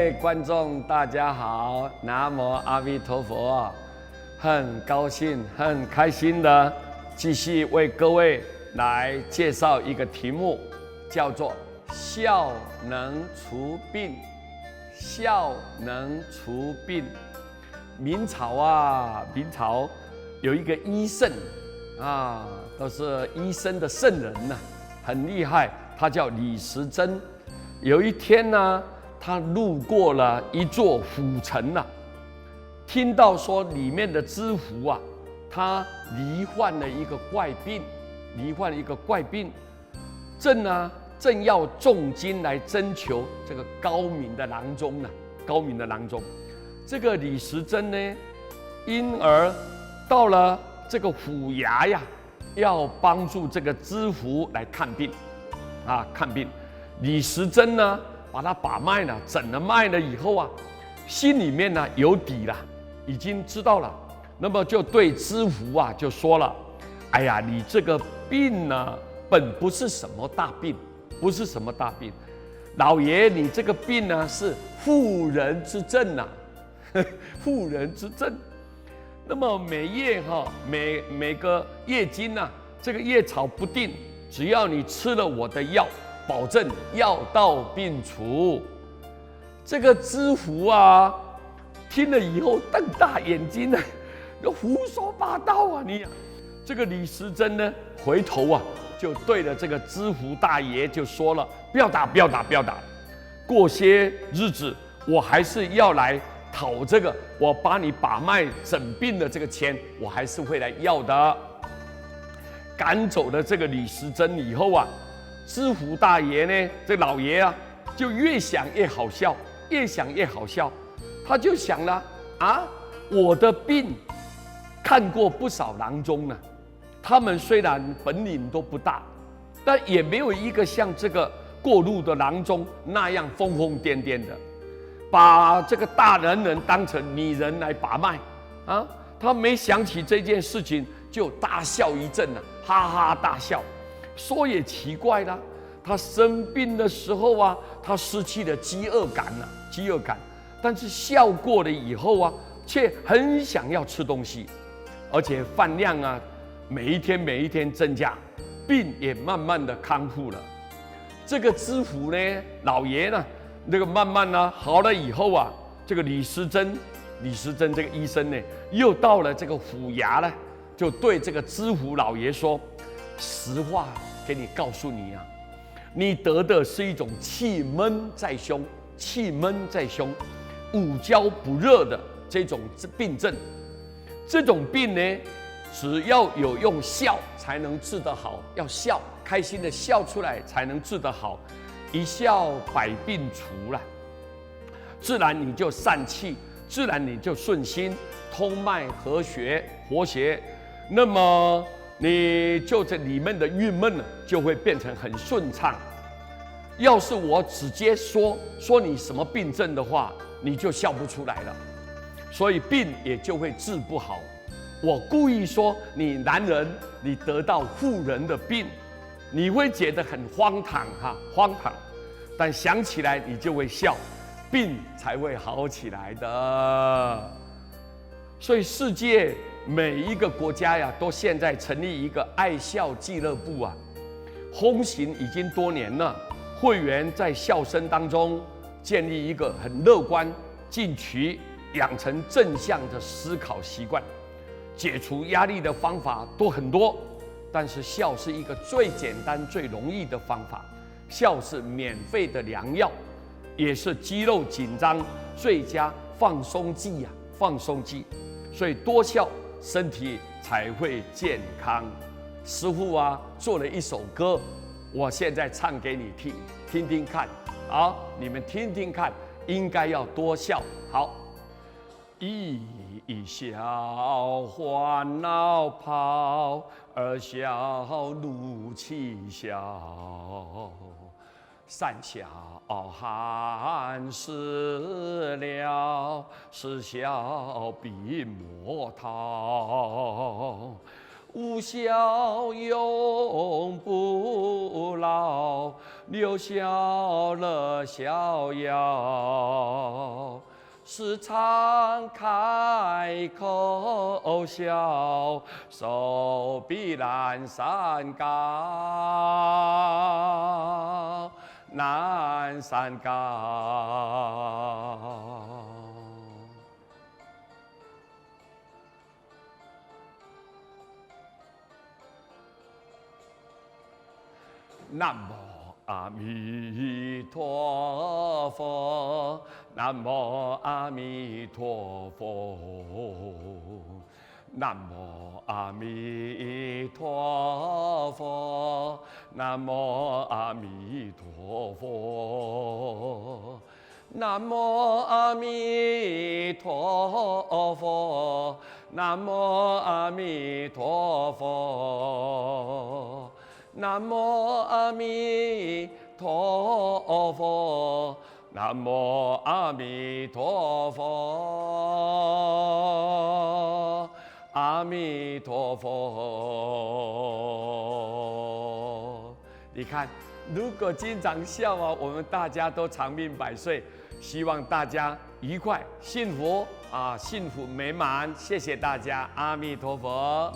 位观众，大家好，南无阿弥陀佛。很高兴、很开心的继续为各位来介绍一个题目，叫做“孝能除病”。孝能除病。明朝有一个医圣都是医生的圣人很厉害，他叫李时珍。有一天呢，他路过了一座府城听到说里面的知府他罹患了一个怪病，正要重金来征求这个高明的郎中。这个李时珍呢，因而到了这个府衙要帮助这个知府来看病。李时珍呢，把他把脉诊了脉了以后心里面有底了，已经知道了，那么就对知府就说了：“哎呀，你这个病本不是什么大病，老爷，你这个病是妇人之症妇人之症。那么每个月经这个月草不定，只要你吃了我的药，保证药到病除。”这个知府听了以后瞪大眼睛胡说八道你这个李时珍呢，回头就对着这个知府大爷就说了：“不要打，过些日子我还是要来讨这个我把你把脉诊病的这个钱，我还是会来要的。”赶走了这个李时珍以后知府大爷呢，这老爷就越想越好笑，他就想了我的病看过不少郎中他们虽然本领都不大，但也没有一个像这个过路的郎中那样疯疯癫癫的，把这个大男人当成女人来把脉他没想起这件事情，就大笑一阵哈哈大笑。说也奇怪啦，他生病的时候他失去了饥饿感，但是笑过了以后却很想要吃东西，而且饭量每一天增加，病也慢慢的康复了。这个知府呢，老爷呢，那个慢慢好了以后这个李时珍这个医生呢，又到了这个府衙呢，就对这个知府老爷说：“实话给你告诉你你得的是一种气闷在胸、五焦不热的这种病症。这种病呢，只要有用笑才能治得好，要笑，开心的笑出来才能治得好，一笑百病除了，自然你就散气，自然你就顺心，通脉活血，那么你就这里面的郁闷就会变成很顺畅。要是我直接说你什么病症的话，你就笑不出来了，所以病也就会治不好。我故意说你男人你得到妇人的病，你会觉得很荒唐，但想起来你就会笑，病才会好起来的。所以世界每一个国家都现在成立一个爱笑俱乐部风行已经多年了。会员在笑声当中建立一个很乐观、进取、养成正向的思考习惯，解除压力的方法都很多，但是笑是一个最简单、最容易的方法。笑是免费的良药，也是肌肉紧张最佳放松剂。所以多笑，身体才会健康。师父做了一首歌，我现在唱给你听听看，你们听听看，应该要多笑。好，一笑烦恼抛，二笑怒气消，三笑寒食了，四笑病莫逃。无效永不老，留下了逍遥。时常开口笑，手臂南山高，南山高。南无阿弥陀佛，南无阿弥陀佛，南无阿弥陀佛，南无阿弥陀佛，南无阿弥陀佛，南无阿弥陀佛。南无阿弥陀佛，南无阿弥陀佛，阿弥陀佛。你看，如果经常笑啊，我们大家都长命百岁。希望大家愉快、幸福啊，幸福美满。谢谢大家，阿弥陀佛。